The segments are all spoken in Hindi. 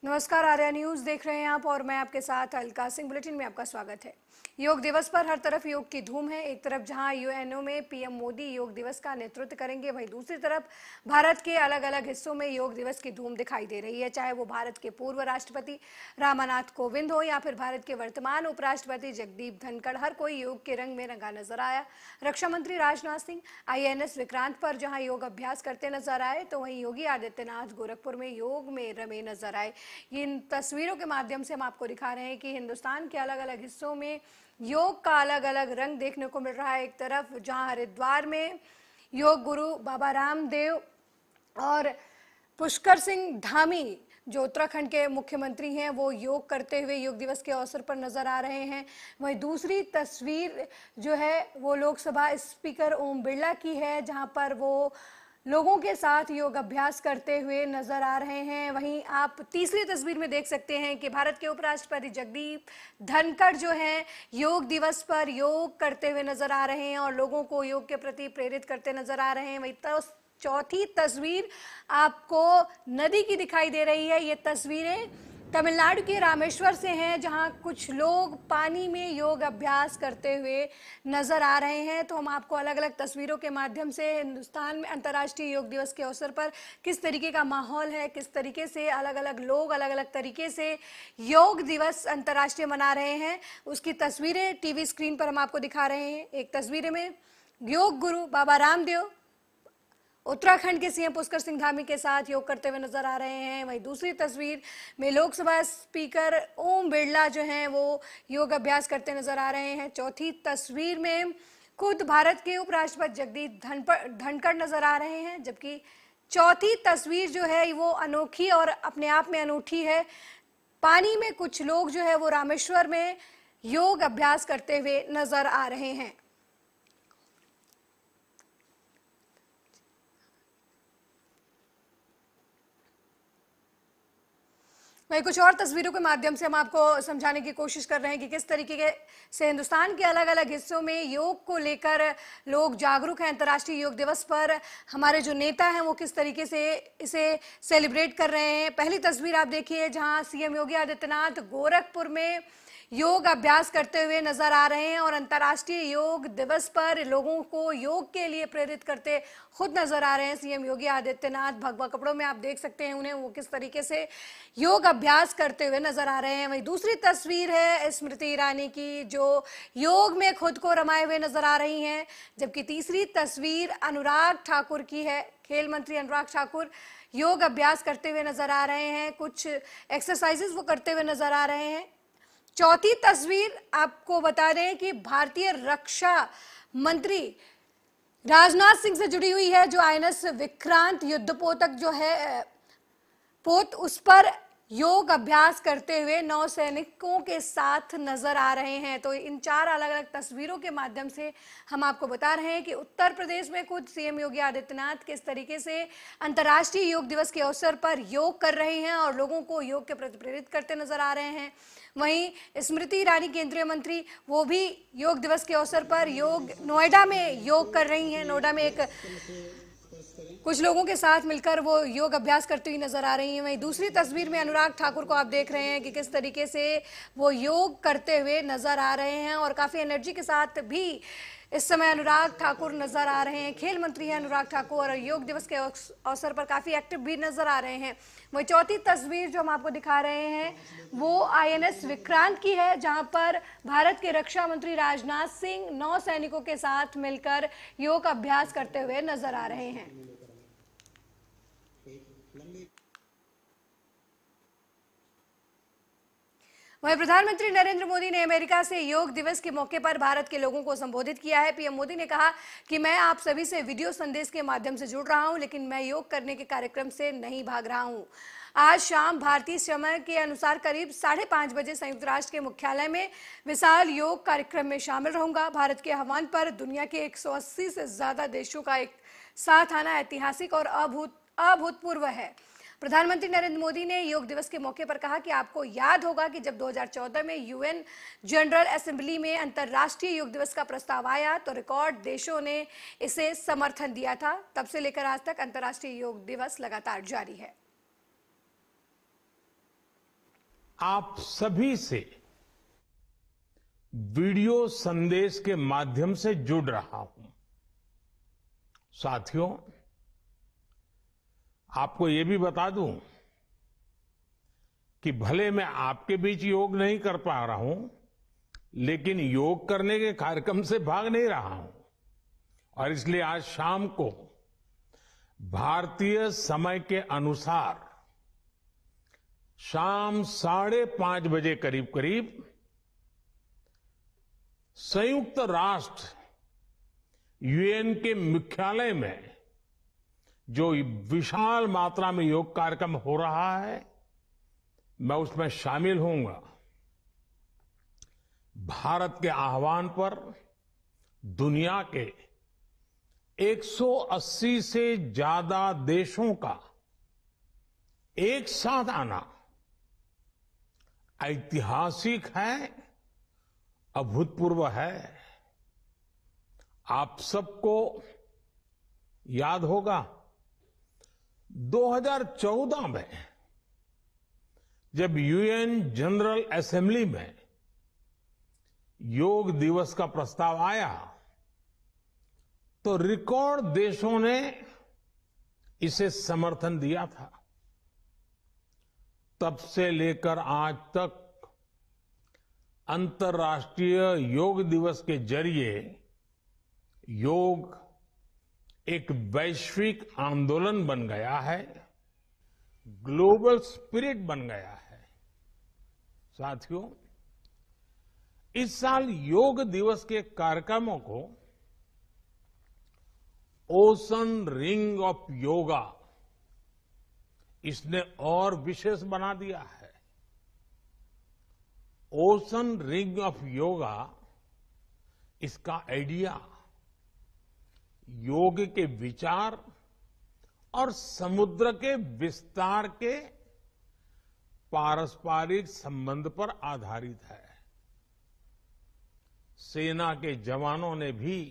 नमस्कार, आर्या न्यूज देख रहे हैं आप और मैं आपके साथ अलका सिंह। बुलेटिन में आपका स्वागत है। योग दिवस पर हर तरफ योग की धूम है। एक तरफ जहां यूएनओ में पीएम मोदी योग दिवस का नेतृत्व करेंगे, वहीं दूसरी तरफ भारत के अलग अलग हिस्सों में योग दिवस की धूम दिखाई दे रही है। चाहे वो भारत के पूर्व राष्ट्रपति रामनाथ कोविंद हो या फिर भारत के वर्तमान उपराष्ट्रपति जगदीप धनखड़, हर कोई योग के रंग में रंगा नजर आया। रक्षा मंत्री राजनाथ सिंह आईएनएस विक्रांत पर जहां योग अभ्यास करते नजर आए, तो वहीं योगी आदित्यनाथ गोरखपुर में योग में रमे नजर आए। इन तस्वीरों के माध्यम से हम आपको दिखा रहे हैं कि हिंदुस्तान के अलग अलग हिस्सों में योग का अलग अलग रंग देखने को मिल रहा है। एक तरफ जहां हरिद्वार में योग गुरु बाबा रामदेव और पुष्कर सिंह धामी, जो उत्तराखंड के मुख्यमंत्री हैं, वो योग करते हुए योग दिवस के अवसर पर नजर आ रहे हैं। वहीं दूसरी तस्वीर जो है वो लोकसभा स्पीकर ओम बिरला की है, जहां पर वो लोगों के साथ योग अभ्यास करते हुए नजर आ रहे हैं। वहीं आप तीसरी तस्वीर में देख सकते हैं कि भारत के उपराष्ट्रपति जगदीप धनखड़ जो हैं योग दिवस पर योग करते हुए नजर आ रहे हैं और लोगों को योग के प्रति प्रेरित करते नजर आ रहे हैं। वहीं चौथी तस्वीर आपको नदी की दिखाई दे रही है। ये तस्वीरें तमिलनाडु के रामेश्वर से हैं, जहां कुछ लोग पानी में योग अभ्यास करते हुए नजर आ रहे हैं। तो हम आपको अलग अलग तस्वीरों के माध्यम से हिंदुस्तान में अंतर्राष्ट्रीय योग दिवस के अवसर पर किस तरीके का माहौल है, किस तरीके से अलग अलग लोग अलग अलग तरीके से योग दिवस अंतर्राष्ट्रीय मना रहे हैं, उसकी तस्वीरें टीवी स्क्रीन पर हम आपको दिखा रहे हैं। एक तस्वीर में योग गुरु बाबा रामदेव उत्तराखंड के सीएम पुष्कर सिंह धामी के साथ योग करते हुए नजर आ रहे हैं। वहीं दूसरी तस्वीर में लोकसभा स्पीकर ओम बिरला जो हैं वो योग अभ्यास करते नजर आ रहे हैं। चौथी तस्वीर में खुद भारत के उपराष्ट्रपति जगदीप धनखड़ नजर आ रहे हैं, जबकि चौथी तस्वीर जो है वो अनोखी और अपने आप में अनूठी है। पानी में कुछ लोग जो है वो रामेश्वर में योग अभ्यास करते हुए नजर आ रहे हैं। वहीं कुछ और तस्वीरों के माध्यम से हम आपको समझाने की कोशिश कर रहे हैं कि किस तरीके से हिंदुस्तान के अलग अलग हिस्सों में योग को लेकर लोग जागरूक हैं। अंतर्राष्ट्रीय योग दिवस पर हमारे जो नेता हैं वो किस तरीके से इसे सेलिब्रेट कर रहे हैं। पहली तस्वीर आप देखिए, जहां सीएम योगी आदित्यनाथ गोरखपुर में योग अभ्यास करते हुए नजर आ रहे हैं और अंतर्राष्ट्रीय योग दिवस पर लोगों को योग के लिए प्रेरित करते खुद नजर आ रहे हैं। सीएम योगी आदित्यनाथ भगवा कपड़ों में आप देख सकते हैं उन्हें, वो किस तरीके से योग अभ्यास करते हुए नजर आ रहे हैं। वहीं दूसरी तस्वीर है स्मृति ईरानी की, जो योग में खुद को रमाए हुए नजर आ रही हैं, जबकि तीसरी तस्वीर अनुराग ठाकुर की है। खेल मंत्री अनुराग ठाकुर योग अभ्यास करते हुए नजर आ रहे हैं, कुछ एक्सरसाइजेस वो करते हुए नजर आ रहे हैं। चौथी तस्वीर आपको बता दें कि भारतीय रक्षा मंत्री राजनाथ सिंह से जुड़ी हुई है, जो आईएनएस विक्रांत युद्धपोतक जो है पोत, उस पर योग अभ्यास करते हुए नौसैनिकों के साथ नजर आ रहे हैं। तो इन चार अलग अलग तस्वीरों के माध्यम से हम आपको बता रहे हैं कि उत्तर प्रदेश में खुद सीएम योगी आदित्यनाथ किस तरीके से अंतर्राष्ट्रीय योग दिवस के अवसर पर योग कर रहे हैं और लोगों को योग के प्रति प्रेरित करते नजर आ रहे हैं। वहीं स्मृति ईरानी केंद्रीय मंत्री, वो भी योग दिवस के अवसर पर नोएडा में योग कर रही हैं। नोएडा में कुछ लोगों के साथ मिलकर वो योग अभ्यास करती हुई नजर आ रही हैं। वहीं दूसरी तस्वीर में अनुराग ठाकुर को आप देख रहे हैं कि किस तरीके से वो योग करते हुए नजर आ रहे हैं और काफी एनर्जी के साथ भी इस समय अनुराग ठाकुर नजर आ रहे हैं। खेल मंत्री हैं अनुराग ठाकुर और योग दिवस के अवसर पर काफी एक्टिव भी नजर आ रहे हैं। वही चौथी तस्वीर जो हम आपको दिखा रहे हैं वो आईएनएस विक्रांत की है, जहां पर भारत के रक्षा मंत्री राजनाथ सिंह नौसैनिकों के साथ मिलकर योग अभ्यास करते हुए नजर आ रहे हैं। वहीं प्रधानमंत्री नरेंद्र मोदी ने अमेरिका से योग दिवस के मौके पर भारत के लोगों को संबोधित किया है। पीएम मोदी ने कहा कि मैं आप सभी से वीडियो संदेश के माध्यम से जुड़ रहा हूं, लेकिन मैं योग करने के कार्यक्रम से नहीं भाग रहा हूं। आज शाम भारतीय समय के अनुसार करीब 5:30 बजे संयुक्त राष्ट्र के मुख्यालय में विशाल योग कार्यक्रम में शामिल रहूंगा। भारत के आह्वान पर दुनिया के 180 से ज्यादा देशों का एक साथ आना ऐतिहासिक और अभूतपूर्व है। प्रधानमंत्री नरेंद्र मोदी ने योग दिवस के मौके पर कहा कि आपको याद होगा कि जब 2014 में यूएन जनरल असेंबली में अंतर्राष्ट्रीय योग दिवस का प्रस्ताव आया तो रिकॉर्ड देशों ने इसे समर्थन दिया था। तब से लेकर आज तक अंतर्राष्ट्रीय योग दिवस लगातार जारी है। आप सभी से वीडियो संदेश के माध्यम से जुड़ रहा हूं। साथियों, आपको यह भी बता दूं कि भले मैं आपके बीच योग नहीं कर पा रहा हूं, लेकिन योग करने के कार्यक्रम से भाग नहीं रहा हूं। और इसलिए आज शाम को भारतीय समय के अनुसार शाम 5:30 बजे करीब करीब संयुक्त राष्ट्र यूएन के मुख्यालय में जो विशाल मात्रा में योग कार्यक्रम हो रहा है, मैं उसमें शामिल होऊंगा। भारत के आह्वान पर दुनिया के 180 से ज्यादा देशों का एक साथ आना ऐतिहासिक है, अभूतपूर्व है। आप सबको याद होगा 2014 में जब यूएन जनरल असेंबली में योग दिवस का प्रस्ताव आया तो रिकॉर्ड देशों ने इसे समर्थन दिया था। तब से लेकर आज तक अंतर्राष्ट्रीय योग दिवस के जरिए योग एक वैश्विक आंदोलन बन गया है, ग्लोबल स्पिरिट बन गया है। साथियों, इस साल योग दिवस के कार्यक्रमों को ओशन रिंग ऑफ योगा इसने और विशेष बना दिया है। ओशन रिंग ऑफ योगा, इसका आइडिया योग के विचार और समुद्र के विस्तार के पारस्परिक संबंध पर आधारित है। सेना के जवानों ने भी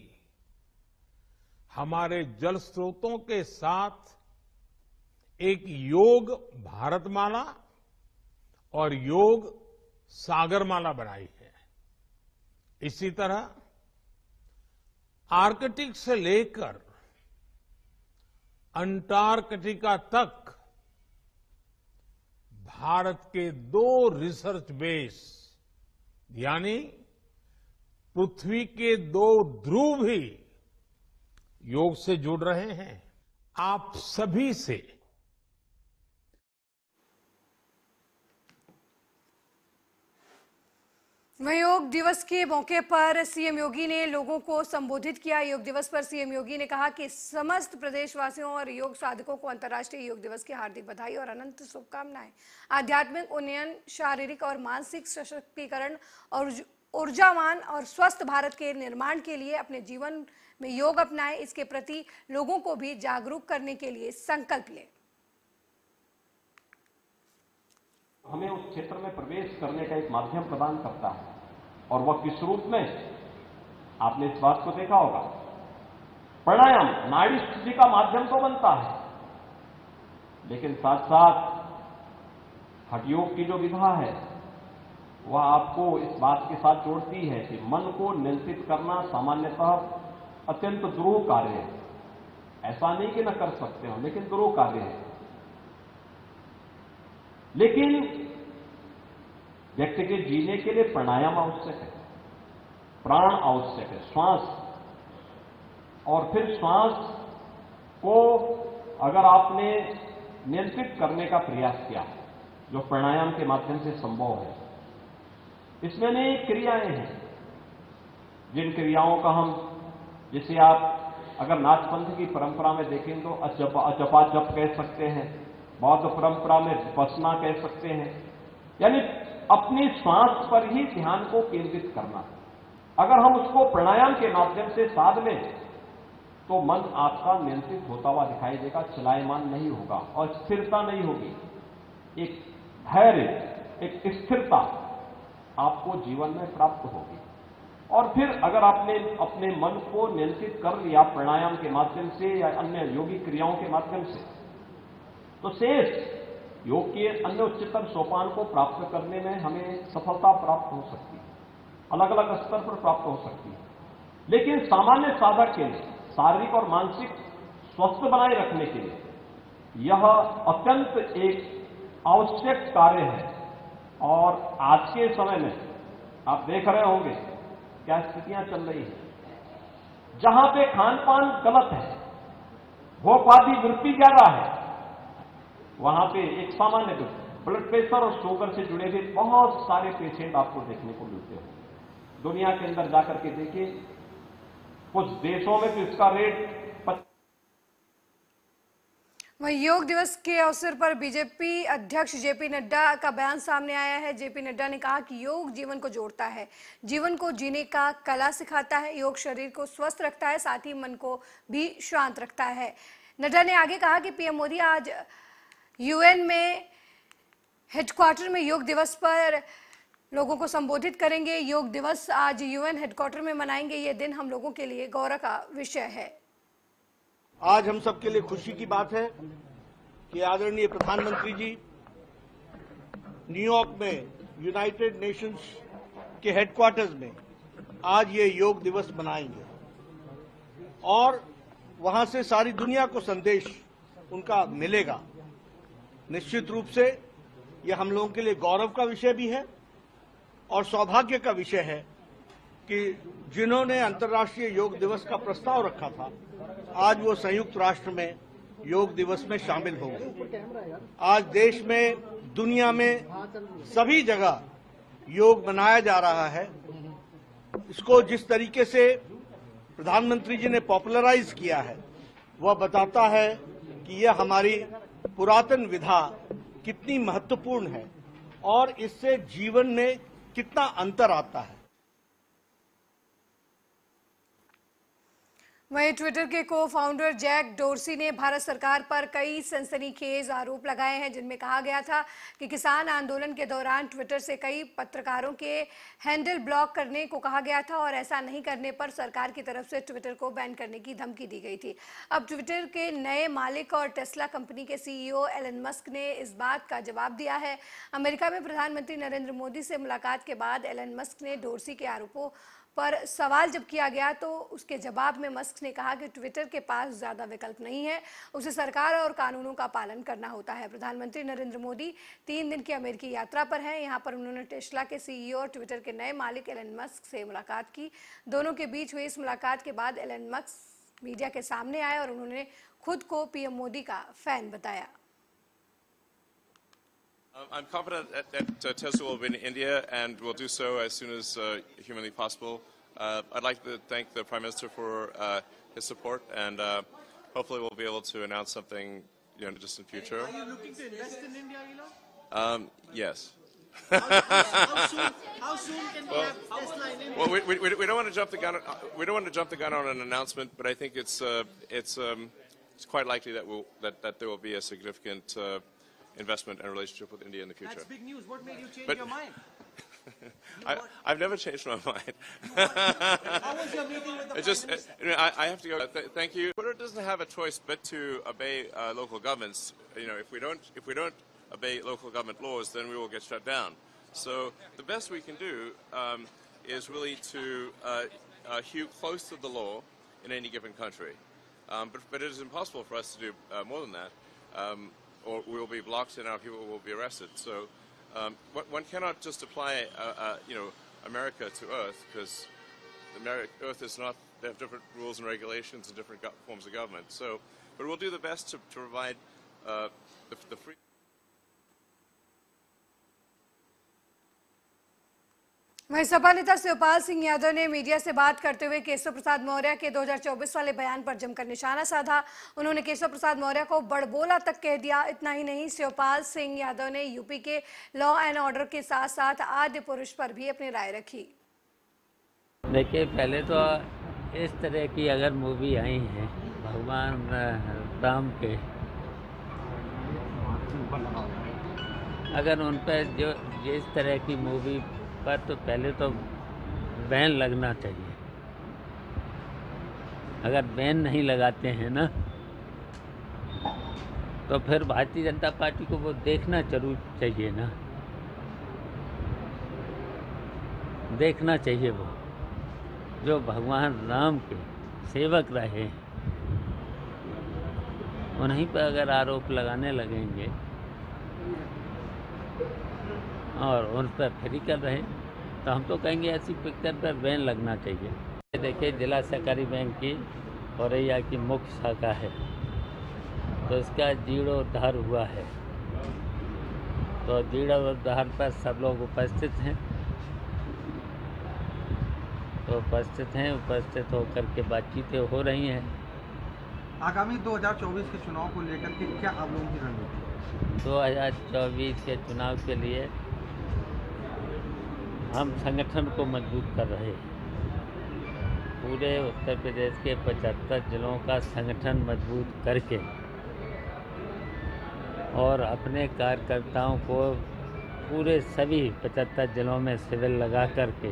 हमारे जल स्रोतों के साथ एक योग भारतमाला और योग सागरमाला बनाई है। इसी तरह आर्कटिक से लेकर अंटार्कटिका तक भारत के 2 रिसर्च बेस यानी पृथ्वी के 2 ध्रुव भी योग से जुड़ रहे हैं। आप सभी से वहीं योग दिवस के मौके पर सीएम योगी ने लोगों को संबोधित किया। योग दिवस पर सीएम योगी ने कहा कि समस्त प्रदेशवासियों और योग साधकों को अंतर्राष्ट्रीय योग दिवस की हार्दिक बधाई और अनंत शुभकामनाएं। आध्यात्मिक उन्नयन, शारीरिक और मानसिक सशक्तिकरण और ऊर्जावान और स्वस्थ भारत के निर्माण के लिए अपने जीवन में योग अपनाएं। इसके प्रति लोगों को भी जागरूक करने के लिए संकल्प लें। हमें उस क्षेत्र में प्रवेश करने का एक माध्यम प्रदान करता है, और वह किस रूप में, आपने इस बात को देखा होगा। प्राणायाम नाड़ी शुद्धि का माध्यम तो बनता है, लेकिन साथ साथ हठयोग की जो विधा है वह आपको इस बात के साथ जोड़ती है कि मन को नियंत्रित करना सामान्यतः अत्यंत दुरूह कार्य है। ऐसा नहीं कि न कर सकते हो, लेकिन दुरूह कार्य है। लेकिन व्यक्ति के जीने के लिए प्राणायाम आवश्यक है, प्राण आवश्यक है, श्वास। और फिर श्वास को अगर आपने नियंत्रित करने का प्रयास किया, जो प्राणायाम के माध्यम से संभव है, इसमें अनेक क्रियाएं हैं, जिन क्रियाओं का हम, जिसे आप अगर नाथ पंथ की परंपरा में देखें तो अजपा जप कह सकते हैं, बौद्ध परंपरा में विपश्यना कह सकते हैं, यानी अपनी श्वास पर ही ध्यान को केंद्रित करना। अगर हम उसको प्राणायाम के माध्यम से साध लें तो मन आपका नियंत्रित होता हुआ दिखाई देगा, चलायमान नहीं होगा और स्थिरता नहीं होगी। एक धैर्य, एक स्थिरता आपको जीवन में प्राप्त होगी। और फिर अगर आपने अपने मन को नियंत्रित कर लिया प्राणायाम के माध्यम से या अन्य योगिक क्रियाओं के माध्यम से, तो शेष योग के अन्य उच्चतर सोपान को प्राप्त करने में हमें सफलता प्राप्त हो सकती है, अलग अलग स्तर पर प्राप्त हो सकती है। लेकिन सामान्य साधक के लिए शारीरिक और मानसिक स्वस्थ बनाए रखने के लिए यह अत्यंत एक आवश्यक कार्य है। और आज के समय में आप देख रहे होंगे क्या स्थितियां चल रही हैं, जहां पे खान पान गलत है, भोगवादी वृत्ति ज्यादा है, वहां पे एक सामान्य ब्लड प्रेशर और शुगर से जुड़े हुए बहुत सारे पेशेंट आपको देखने को मिलते हैं। दुनिया के अंदर जाकर के देखिए, कुछ देशों में तो इसका रेट वहीं योग दिवस के अवसर पर बीजेपी अध्यक्ष जेपी नड्डा का बयान सामने आया है। जेपी नड्डा ने कहा कि योग जीवन को जोड़ता है, जीवन को जीने का कला सिखाता है। योग शरीर को स्वस्थ रखता है, साथ ही मन को भी शांत रखता है। नड्डा ने आगे कहा कि पीएम मोदी आज यूएन में हेडक्वार्टर में योग दिवस पर लोगों को संबोधित करेंगे। योग दिवस आज यूएन हेडक्वार्टर में मनाएंगे। ये दिन हम लोगों के लिए गौरव का विषय है। आज हम सबके लिए खुशी की बात है कि आदरणीय प्रधानमंत्री जी न्यूयॉर्क में यूनाइटेड नेशंस के हेडक्वार्टर्स में आज ये योग दिवस मनाएंगे और वहां से सारी दुनिया को संदेश उनका मिलेगा। निश्चित रूप से यह हम लोगों के लिए गौरव का विषय भी है और सौभाग्य का विषय है कि जिन्होंने अंतर्राष्ट्रीय योग दिवस का प्रस्ताव रखा था, आज वो संयुक्त राष्ट्र में योग दिवस में शामिल होंगे। आज देश में, दुनिया में सभी जगह योग मनाया जा रहा है। इसको जिस तरीके से प्रधानमंत्री जी ने पॉपुलराइज किया है, वह बताता है कि यह हमारी पुरातन विधा कितनी महत्वपूर्ण है और इससे जीवन में कितना अंतर आता है। वहीं ट्विटर के को फाउंडर जैक डोर्सी ने भारत सरकार पर कई सनसनीखेज आरोप लगाए हैं, जिनमें कहा गया था कि किसान आंदोलन के दौरान ट्विटर से कई पत्रकारों के हैंडल ब्लॉक करने को कहा गया था और ऐसा नहीं करने पर सरकार की तरफ से ट्विटर को बैन करने की धमकी दी गई थी। अब ट्विटर के नए मालिक और टेस्ला कंपनी के सीईओ एलन मस्क ने इस बात का जवाब दिया है। अमेरिका में प्रधानमंत्री नरेंद्र मोदी से मुलाकात के बाद एलन मस्क ने डोर्सी के आरोपों पर सवाल जब किया गया तो उसके जवाब में मस्क ने कहा कि ट्विटर के पास ज्यादा विकल्प नहीं है, उसे सरकार और कानूनों का पालन करना होता है। प्रधानमंत्री नरेंद्र मोदी 3 दिन की अमेरिकी यात्रा पर हैं। यहां पर उन्होंने टेस्ला के सीईओ और ट्विटर के नए मालिक एलन मस्क से मुलाकात की। दोनों के बीच हुई इस मुलाकात के बाद एलन मस्क मीडिया के सामने आए और उन्होंने खुद को पीएम मोदी का फैन बताया। I'm confident that Tesla will win India and will do so as soon as humanly possible. I'd like to thank the Prime Minister for his support, and hopefully we'll be able to announce something in the distant future. Are you looking to invest in India, Elon? Yes. How soon can we have Tesla in India? Well, we don't want to jump the gun. We don't want to jump the gun on an announcement, but I think it's quite likely that there will be a significant investment and relationship with India in the future. That's big news. What made you change your mind? I've never changed my mind. How was your meeting with the Prime Minister? I have to go. Thank you. Twitter doesn't have a choice but to obey local governments. If we don't obey local government laws, then we will get shut down. So the best we can do is really to hew close to the law in any given country. But it is impossible for us to do more than that, or we will be blocked and our people will be arrested. So one cannot just apply America to Earth, because Earth is not. They have different rules and regulations and different forms of government. So, but we'll do the best to provide the free. वहीं सपा नेता शिवपाल सिंह यादव ने मीडिया से बात करते हुए केशव प्रसाद मौर्य के 2024 वाले बयान पर जमकर निशाना साधा। उन्होंने केशव प्रसाद मौर्य को बड़बोला तक कह दिया। इतना ही नहीं, शिवपाल सिंह यादव ने यूपी के लॉ एंड ऑर्डर के साथ साथ आद्य पुरुष पर भी अपनी राय रखी। देखिए, पहले तो इस तरह की अगर मूवी आई है भगवान राम के, अगर उन पर जो जिस तरह की मूवी पर तो पहले तो बैन लगना चाहिए। अगर बैन नहीं लगाते हैं ना, तो तो फिर भारतीय जनता पार्टी को वो देखना जरूर चाहिए ना, देखना चाहिए वो जो भगवान राम के सेवक रहे उन्हीं पर अगर आरोप लगाने लगेंगे और उन पर फ्री कर रहे तो हम तो कहेंगे ऐसी पिक्चर पर बैन लगना चाहिए। देखिए जिला सहकारी बैंक की औरैया की मुख्य शाखा है तो इसका जीर्णोद्धार हुआ है, तो जीर्णोद्धार पर सब लोग उपस्थित हैं, तो उपस्थित होकर के बातचीतें हो रही हैं। आगामी 2024 के चुनाव को लेकर के क्या आप लोगों की रणनीति? 2024 के चुनाव के लिए हम संगठन को मजबूत कर रहे हैं। पूरे उत्तर प्रदेश के 75 जिलों का संगठन मजबूत करके और अपने कार्यकर्ताओं को पूरे सभी 75 जिलों में शिविर लगा करके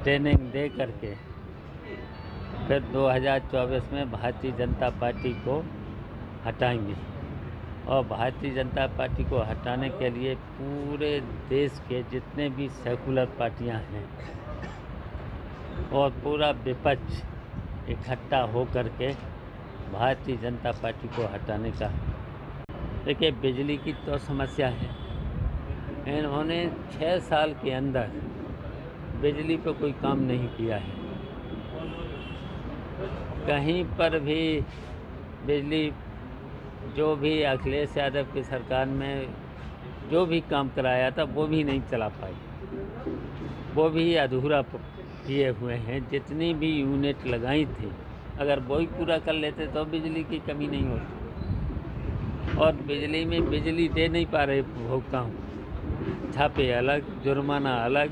ट्रेनिंग दे करके फिर 2024 में भारतीय जनता पार्टी को हटाएंगे। और भारतीय जनता पार्टी को हटाने के लिए पूरे देश के जितने भी सेकुलर पार्टियां हैं और पूरा विपक्ष इकट्ठा हो करके भारतीय जनता पार्टी को हटाने का। देखिए बिजली की तो समस्या है, इन्होंने 6 साल के अंदर बिजली पर कोई काम नहीं किया है। कहीं पर भी बिजली जो भी अखिलेश यादव की सरकार में जो भी काम कराया था वो भी नहीं चला पाई, वो भी अधूरा किए हुए हैं। जितनी भी यूनिट लगाई थी अगर वही पूरा कर लेते तो बिजली की कमी नहीं होती। और बिजली में बिजली दे नहीं पा रहे उपभोक्ताओं, छापे अलग, जुर्माना अलग,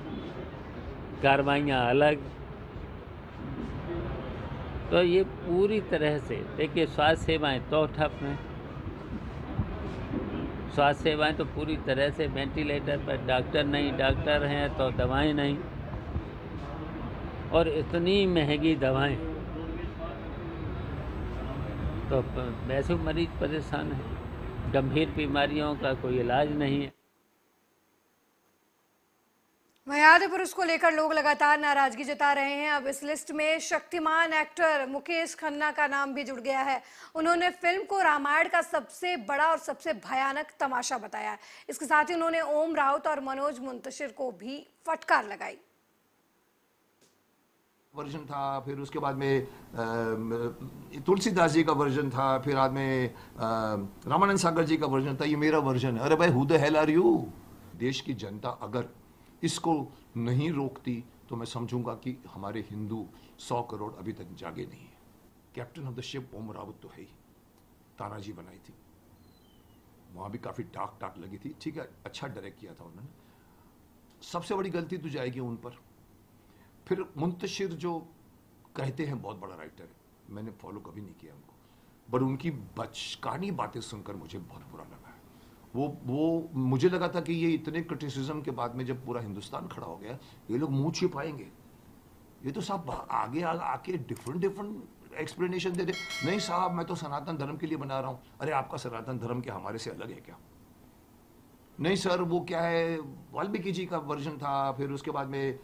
कार्रवाइयाँ अलग। तो ये पूरी तरह से देखिए स्वास्थ्य सेवाएं तो ठप हैं, स्वास्थ्य सेवाएं तो पूरी तरह से वेंटिलेटर पर, डॉक्टर नहीं, डॉक्टर हैं तो दवाएं नहीं, और इतनी महंगी दवाएं तो वैसे मरीज परेशान है, गंभीर बीमारियों का कोई इलाज नहीं है। मयाद पुरुष को लेकर लोग लगातार नाराजगी जता रहे हैं। अब इस लिस्ट में शक्तिमान एक्टर मुकेश खन्ना का नाम भी जुड़ गया है। उन्होंने फिल्म को रामायण का सबसे बड़ा और सबसे भयानक तमाशा बताया है। इसके साथ ही उन्होंने ओम राउत और मनोज मुंतशिर को भी फटकार लगाई। वर्जन था, फिर उसके बाद में तुलसीदास जी का वर्जन था, फिर बाद में रामानंद सागर जी का वर्जन था, ये मेरा वर्जन है। अरे भाई who the hell are you? देश की जनता अगर इसको नहीं रोकती तो मैं समझूंगा कि हमारे हिंदू 100 करोड़ अभी तक जागे नहीं है। कैप्टन ऑफ द शिप ओम रावत तो है ही, तानाजी बनाई थी, वहां भी काफी डार्क लगी थी। ठीक है, अच्छा डायरेक्ट किया था उन्होंने। सबसे बड़ी गलती तो जाएगी उन पर। फिर मुंतशिर जो कहते हैं बहुत बड़ा राइटर है, मैंने फॉलो कभी नहीं किया उनको, पर उनकी बचकानी बातें सुनकर मुझे बहुत बुरा लगा है। वो मुझे लगा था कि ये इतने क्रिटिसिज्म के बाद में जब पूरा हिंदुस्तान खड़ा हो गया, ये लोग मुंह छिपाएंगे, ये तो साहब आगे आके डिफरेंट एक्सप्लेनेशन दे दे। नहीं साहब मैं तो सनातन धर्म के लिए बना रहा हूं। अरे आपका सनातन धर्म क्या हमारे से अलग है क्या? नहीं सर वो क्या है, वाल्मीकि जी का वर्जन था, फिर उसके बाद में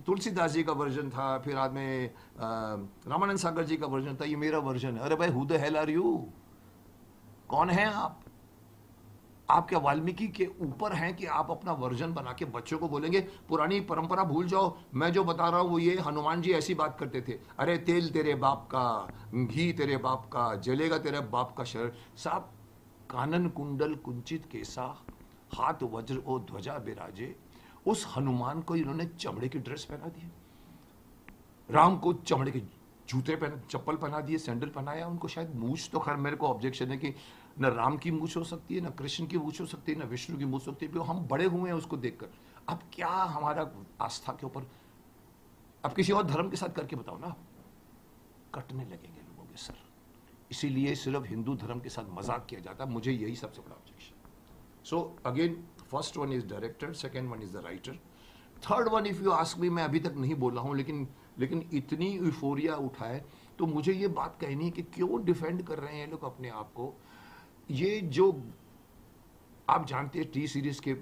तुलसीदास जी का वर्जन था, फिर बाद में रामानंद सागर जी का वर्जन था, ये मेरा वर्जन है। अरे भाई who the hell are you? कौन है आप? आप क्या वाल्मीकि के ऊपर हैं कि आप अपना वर्जन बना के बच्चों को बोलेंगे पुरानी परंपरा भूल जाओ, मैं जो बता रहा हूं वो ये, हनुमान जी ऐसी बात करते थे, अरे तेल तेरे बाप का, घी तेरे बाप का, जलेगा तेरे बाप का शरीर। साहब कानन कुंडल कुंचित केसा, हाथ वज्र ओ ध्वजा बिराजे, उस हनुमान को इन्होंने चमड़े की ड्रेस पहना दी, राम को चमड़े के जूते पहना, चप्पल पहना दिए, सैंडल पहनाया उनको। शायद मूछ तो खैर मेरे को ऑब्जेक्शन है कि न राम की मूछ हो सकती है, न कृष्ण की मूछ हो सकती है, न विष्णु की मूछ हो सकती है, हम बड़े हुए हैं उसको देखकर। अब क्या हमारा आस्था के ऊपर, अब किसी और धर्म के साथ करके बताओ ना, कटने लगेंगे लोगों के सर। इसीलिए सिर्फ हिंदू धर्म के साथ मजाक किया जाता है, मुझे यही सबसे बड़ा objection. So again first one is director, second one is the writer, third one if you ask me, मैं अभी तक नहीं बोला हूं, लेकिन इतनी यूफोरिया उठाए तो मुझे ये बात कहनी है कि क्यों डिफेंड कर रहे हैं लोग अपने आप को ये जो आप जानते हैं टी सीरीज के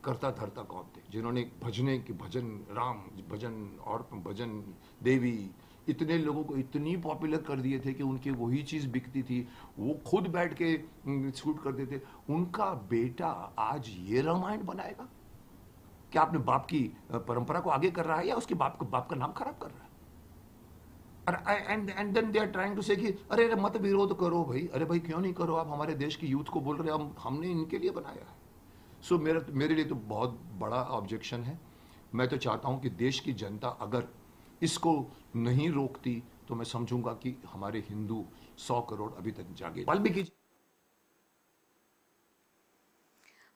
करता धरता कौन थे, जिन्होंने भजने के भजन राम भजन और भजन देवी इतने लोगों को इतनी पॉपुलर कर दिए थे कि उनकी वही चीज बिकती थी, वो खुद बैठ के शूट करते थे। उनका बेटा आज ये रामायण बनाएगा? क्या अपने बाप की परंपरा को आगे कर रहा है या उसके बाप का नाम खराब कर रहा है? And then they are trying to say कि अरे मत विरोध करो भाई। अरे भाई क्यों नहीं करो? आप हमारे देश की यूथ को बोल रहे हैं हमने इनके लिए बनाया है। सो मेरे लिए तो बहुत बड़ा ऑब्जेक्शन है। मैं तो चाहता हूं कि देश की जनता अगर इसको नहीं रोकती तो मैं समझूंगा कि हमारे हिंदू 100 करोड़ अभी तक जागे। वाल्मीकि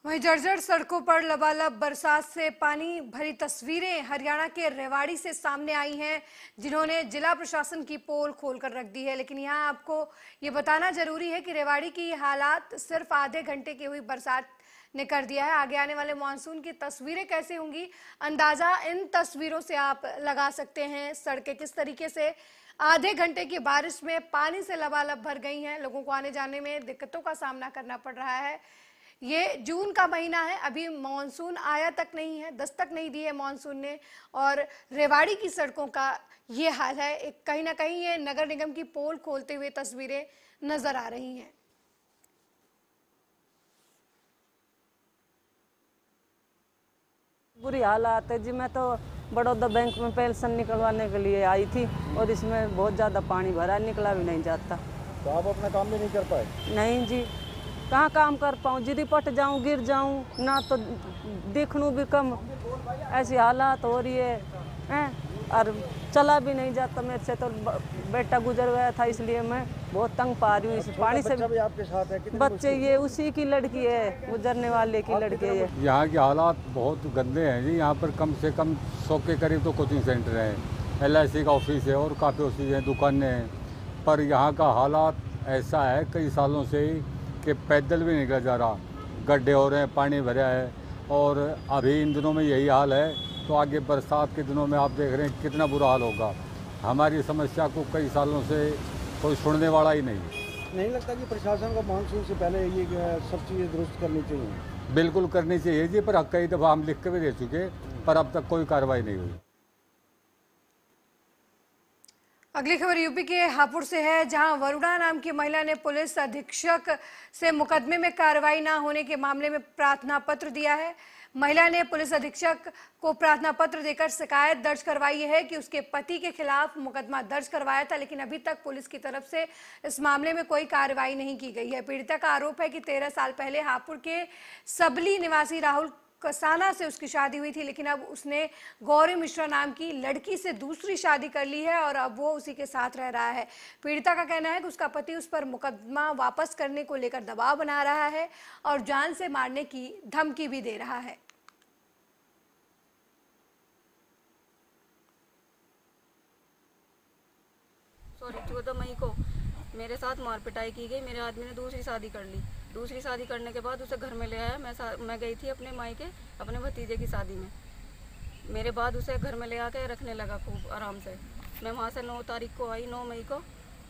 वहीं जर्जर सड़कों पर लबालब बरसात से पानी भरी तस्वीरें हरियाणा के रेवाड़ी से सामने आई हैं, जिन्होंने जिला प्रशासन की पोल खोलकर रख दी है। लेकिन यहाँ आपको ये बताना जरूरी है कि रेवाड़ी की हालात सिर्फ आधे घंटे की हुई बरसात ने कर दिया है। आगे आने वाले मानसून की तस्वीरें कैसे होंगी, अंदाजा इन तस्वीरों से आप लगा सकते हैं। सड़कें किस तरीके से आधे घंटे की बारिश में पानी से लबालब भर गई हैं, लोगों को आने जाने में दिक्कतों का सामना करना पड़ रहा है। ये जून का महीना है, अभी मानसून आया तक नहीं है, दस्तक नहीं दी है मानसून ने, और रेवाड़ी की सड़कों का ये हाल है। एक कहीं ना कहीं ये नगर निगम की पोल खोलते हुए तस्वीरें नजर आ रही हैं। बुरी हालात है जी। मैं तो बड़ौदा बैंक में पेंशन निकलवाने के लिए आई थी और इसमें बहुत ज़्यादा पानी भरा, निकला भी नहीं जाता। तो आप अपना काम भी नहीं कर पाए? नहीं जी, कहाँ काम कर पाऊँ? जिदी पट जाऊँ, गिर जाऊँ, ना तो दिखनू भी कम, ऐसी हालात हो रही है और चला भी नहीं जाता मेरे से। तो बेटा गुजर गया था इसलिए मैं बहुत तंग पा रही हूँ इस पानी से। भी आपके साथ है? बच्चे ये उसी की लड़की है, गुजरने वाले की लड़की है। यहाँ के हालात बहुत गंदे हैं जी। यहाँ पर कम से कम 100 के करीब तो कोचिंग सेंटर हैं, LIC का ऑफिस है और काफ़ी ऑफिस हैं, दुकानें हैं। पर यहाँ का हालात ऐसा है कई सालों से ही कि पैदल भी निकला जा रहा, गड्ढे हो रहे हैं, पानी भरा है। और अभी इन दिनों में यही हाल है तो आगे बरसात के दिनों में आप देख रहे हैं कितना बुरा हाल होगा। हमारी समस्या को कई सालों से कोई सुनने वाला ही नहीं लगता कि प्रशासन को मानसून से पहले ये सब चीज़ें दुरुस्त करनी चाहिए? बिल्कुल करनी चाहिए जी, पर कई दफ़ा हम लिख के भी दे चुके, पर अब तक कोई कार्रवाई नहीं हुई। अगली खबर यूपी के हापुड़ से है, जहां वरुणा नाम की महिला ने पुलिस अधीक्षक से मुकदमे में कार्रवाई न होने के मामले में प्रार्थना पत्र दिया है। महिला ने पुलिस अधीक्षक को प्रार्थना पत्र देकर शिकायत दर्ज करवाई है कि उसके पति के खिलाफ मुकदमा दर्ज करवाया था, लेकिन अभी तक पुलिस की तरफ से इस मामले में कोई कार्रवाई नहीं की गई है। पीड़िता का आरोप है कि 13 साल पहले हापुड़ के सबली निवासी राहुल कसाना से उसकी शादी हुई थी, लेकिन अब उसने गौरी मिश्रा नाम की लड़की से दूसरी शादी कर ली है और अब वो उसी के साथ रह रहा है। पीड़िता का कहना है कि उसका पति उस पर मुकदमा वापस करने को लेकर दबाव बना रहा है और जान से मारने की धमकी भी दे रहा है। 14 मई को मेरे साथ मार पिटाई की गई। मेरे आदमी ने दूसरी शादी कर ली। दूसरी शादी करने के बाद उसे घर में ले आया। मैं गई थी अपने मायके अपने भतीजे की शादी में। मेरे बाद उसे घर में ले आके रखने लगा खूब आराम से। मैं वहाँ से 9 तारीख को आई। 9 मई को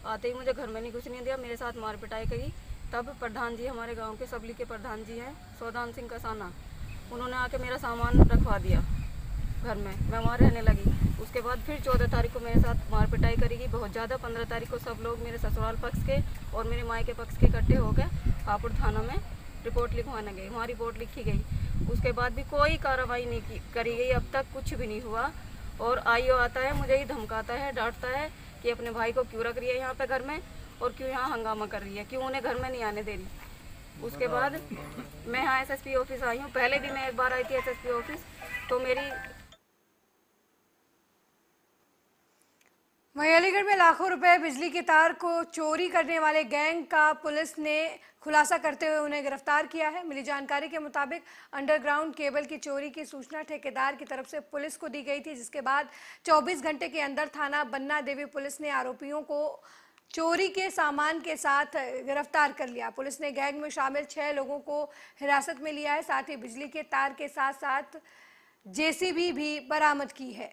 आते ही मुझे घर में नहीं घुसने दिया, मेरे साथ मार पिटाई करी। तब प्रधान जी, हमारे गांव के सबली के प्रधान जी हैं, सौदान सिंह कसाना, उन्होंने आके मेरा सामान रखवा दिया घर में। मैं वहाँ रहने लगी। उसके बाद फिर 14 तारीख को मेरे साथ मार पिटाई करेगी बहुत ज़्यादा। 15 तारीख को सब लोग मेरे ससुराल पक्ष के और मेरे मायके पक्ष के इकट्ठे होकर हापुड़ थाना में रिपोर्ट लिखवाने गए। वहाँ रिपोर्ट लिखी गई। उसके बाद भी कोई कार्रवाई नहीं करी गई। अब तक कुछ भी नहीं हुआ। और आईओ आता है, मुझे ही धमकाता है, डांटता है कि अपने भाई को क्यों रख रही है यहाँ पे घर में और क्यों यहाँ हंगामा कर रही है, क्यों उन्हें घर में नहीं आने दे रही। उसके बाद मैं यहाँ SSP ऑफिस आई हूँ। पहले भी मैं एक बार आई थी SSP ऑफिस, तो मेरी वहीं अलीगढ़ में लाखों रुपए बिजली के तार को चोरी करने वाले गैंग का पुलिस ने खुलासा करते हुए उन्हें गिरफ्तार किया है। मिली जानकारी के मुताबिक अंडरग्राउंड केबल की चोरी की सूचना ठेकेदार की तरफ से पुलिस को दी गई थी, जिसके बाद 24 घंटे के अंदर थाना बन्ना देवी पुलिस ने आरोपियों को चोरी के सामान के साथ गिरफ्तार कर लिया। पुलिस ने गैंग में शामिल 6 लोगों को हिरासत में लिया है। साथ ही बिजली के तार के साथ साथ JCB भी बरामद की है।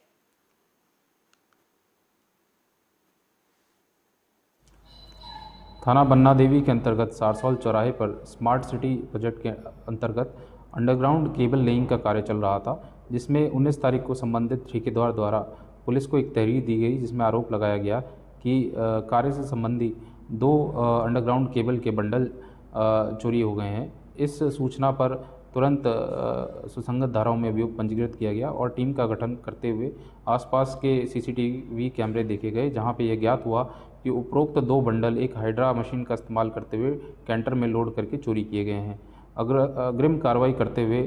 थाना बन्ना देवी के अंतर्गत सारसौल चौराहे पर स्मार्ट सिटी प्रोजेक्ट के अंतर्गत अंडरग्राउंड केबल लेइंग का कार्य चल रहा था, जिसमें 19 तारीख को संबंधित ठेकेदार द्वारा पुलिस को एक तहरीर दी गई, जिसमें आरोप लगाया गया कि कार्य से संबंधी 2 अंडरग्राउंड केबल के बंडल चोरी हो गए हैं। इस सूचना पर तुरंत सुसंगत धाराओं में अभियोग पंजीकृत किया गया और टीम का गठन करते हुए आसपास के सीसीटीवी कैमरे देखे गए, जहां पे यह ज्ञात हुआ कि उपरोक्त 2 बंडल एक हाइड्रा मशीन का इस्तेमाल करते हुए कैंटर में लोड करके चोरी किए गए हैं। अग्रिम कार्रवाई करते हुए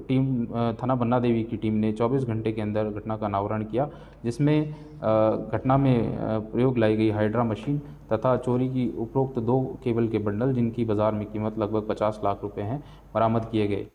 टीम थाना बन्ना देवी की टीम ने 24 घंटे के अंदर घटना का अनावरण किया, जिसमें घटना में प्रयोग लाई गई हाइड्रा मशीन तथा चोरी की उपरोक्त 2 केबल के बंडल, जिनकी बाजार में कीमत लगभग 50 लाख रुपए है, बरामद किए गए।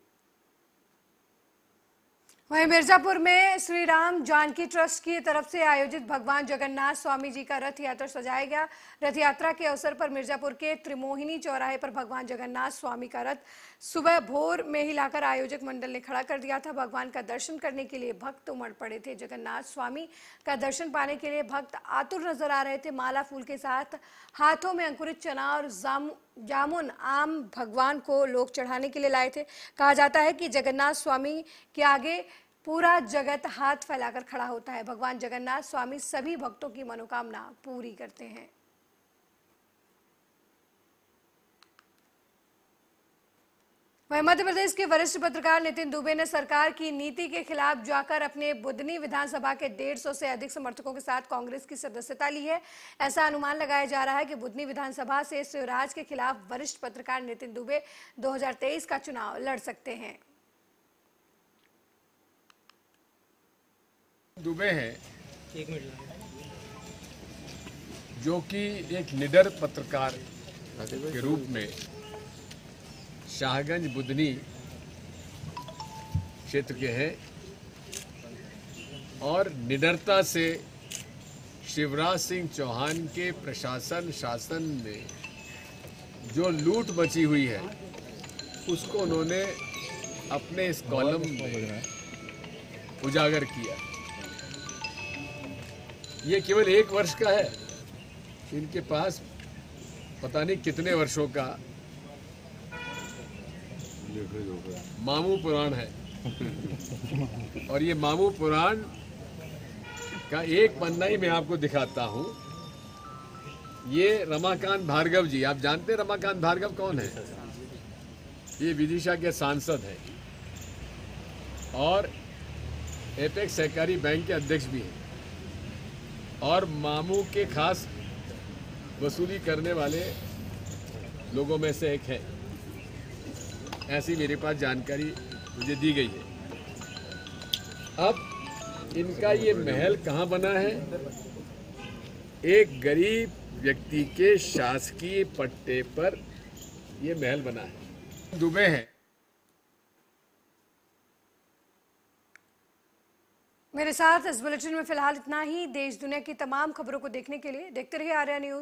वहीं मिर्जापुर में श्री राम जानकी ट्रस्ट की तरफ से आयोजित भगवान जगन्नाथ स्वामी जी का रथ यात्रा सजाया गया। रथ यात्रा के अवसर पर मिर्जापुर के त्रिमोहिनी चौराहे पर भगवान जगन्नाथ स्वामी का रथ सुबह भोर में ही लाकर आयोजक मंडल ने खड़ा कर दिया था। भगवान का दर्शन करने के लिए भक्त उमड़ पड़े थे। जगन्नाथ स्वामी का दर्शन पाने के लिए भक्त आतुर नजर आ रहे थे। माला फूल के साथ हाथों में अंकुरित चना और जामुन आम भगवान को लोग चढ़ाने के लिए लाए थे। कहा जाता है कि जगन्नाथ स्वामी के आगे पूरा जगत हाथ फैलाकर खड़ा होता है। भगवान जगन्नाथ स्वामी सभी भक्तों की मनोकामना पूरी करते हैं। वहीं मध्य प्रदेश के वरिष्ठ पत्रकार नितिन दुबे ने सरकार की नीति के खिलाफ जाकर अपने बुधनी विधानसभा के 150 से अधिक समर्थकों के साथ कांग्रेस की सदस्यता ली है। ऐसा अनुमान लगाया जा रहा है कि बुधनी विधानसभा से शिवराज के खिलाफ वरिष्ठ पत्रकार नितिन दुबे 2023 का चुनाव लड़ सकते हैं। दुबे हैं जो कि एक निडर पत्रकार के रूप में शाहगंज बुधनी क्षेत्र के हैं और निडरता से शिवराज सिंह चौहान के प्रशासन शासन में जो लूट मची हुई है उसको उन्होंने अपने इस कॉलम में उजागर किया। ये केवल 1 वर्ष का है, इनके पास पता नहीं कितने वर्षों का मामू पुराण है और ये मामू पुराण का एक पन्ना ही मैं आपको दिखाता हूं। ये रमाकांत भार्गव जी, आप जानते हैं रमाकांत भार्गव कौन है? ये विदिशा के सांसद हैं और एपेक्स सहकारी बैंक के अध्यक्ष भी हैं और मामू के खास वसूली करने वाले लोगों में से एक है। ऐसी मेरे पास जानकारी मुझे दी गई है। अब इनका ये महल कहाँ बना है? एक गरीब व्यक्ति के शासकीय पट्टे पर ये महल बना है। दुबे है। मेरे साथ इस बुलेटिन में फिलहाल इतना ही। देश दुनिया की तमाम खबरों को देखने के लिए देखते रहिए आर्या न्यूज।